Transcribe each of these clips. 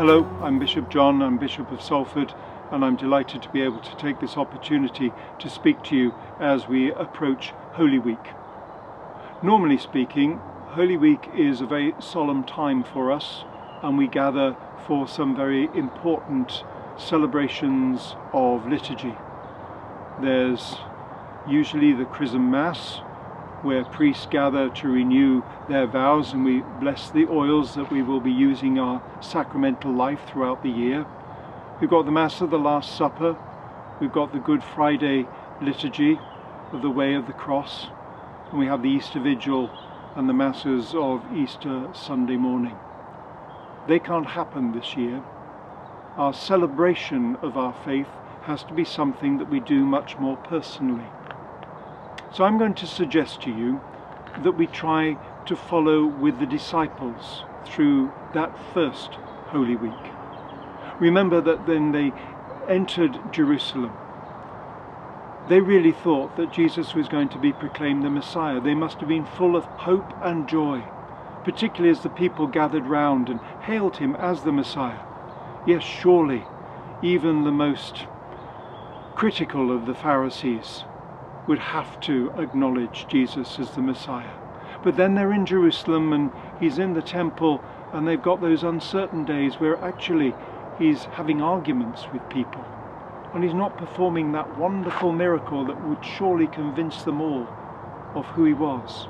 Hello, I'm Bishop John, I'm Bishop of Salford, and I'm delighted to be able to take this opportunity to speak to you as we approach Holy Week. Normally speaking, Holy Week is a very solemn time for us, and we gather for some very important celebrations of liturgy. There's usually the Chrism Mass, where priests gather to renew their vows, and we bless the oils that we will be using our sacramental life throughout the year. We've got the Mass of the Last Supper, we've got the Good Friday liturgy of the Way of the Cross, and we have the Easter Vigil and the Masses of Easter Sunday morning. They can't happen this year. Our celebration of our faith has to be something that we do much more personally. So I'm going to suggest to you that we try to follow with the disciples through that first Holy Week. Remember that when they entered Jerusalem, they really thought that Jesus was going to be proclaimed the Messiah. They must have been full of hope and joy, particularly as the people gathered round and hailed him as the Messiah. Yes, surely, even the most critical of the Pharisees would have to acknowledge Jesus as the Messiah. But then they're in Jerusalem and he's in the temple, and they've got those uncertain days where actually he's having arguments with people, and he's not performing that wonderful miracle that would surely convince them all of who he was.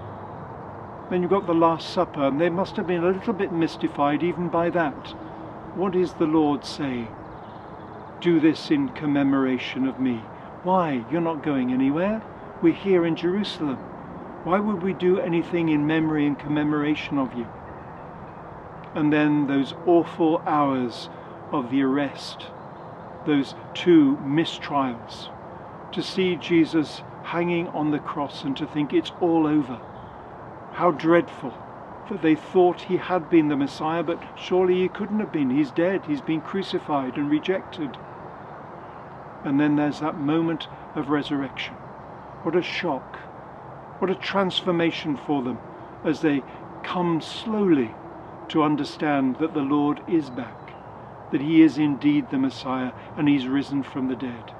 Then you've got the Last Supper, and they must have been a little bit mystified even by that. What is the Lord saying? Do this in commemoration of me. Why? You're not going anywhere. We're here in Jerusalem. Why would we do anything in memory and commemoration of you? And then those awful hours of the arrest, those two mistrials, to see Jesus hanging on the cross and to think it's all over. How dreadful that they thought he had been the Messiah, but surely he couldn't have been. He's dead. He's been crucified and rejected. And then there's that moment of resurrection. What a shock. What a transformation for them as they come slowly to understand that the Lord is back, that he is indeed the Messiah, and he's risen from the dead.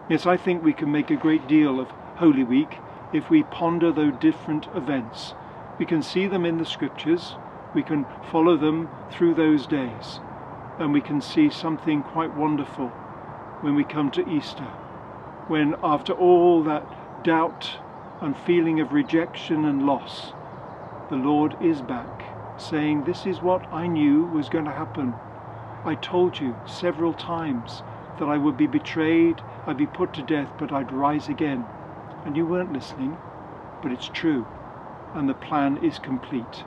Yes, I think we can make a great deal of Holy Week if we ponder those different events. We can see them in the Scriptures, we can follow them through those days, and we can see something quite wonderful when we come to Easter, when after all that doubt and feeling of rejection and loss, the Lord is back, saying, this is what I knew was going to happen. I told you several times that I would be betrayed, I'd be put to death, but I'd rise again. And you weren't listening, but it's true, and the plan is complete,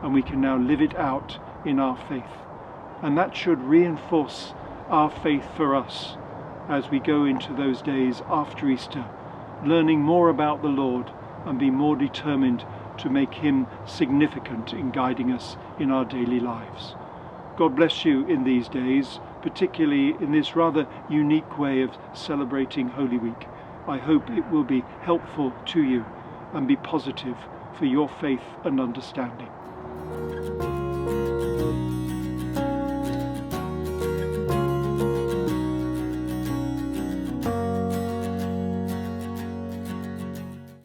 and we can now live it out in our faith. And that should reinforce our faith for us as we go into those days after Easter, learning more about the Lord and be more determined to make him significant in guiding us in our daily lives. God bless you in these days, particularly in this rather unique way of celebrating Holy Week. I hope it will be helpful to you and be positive for your faith and understanding.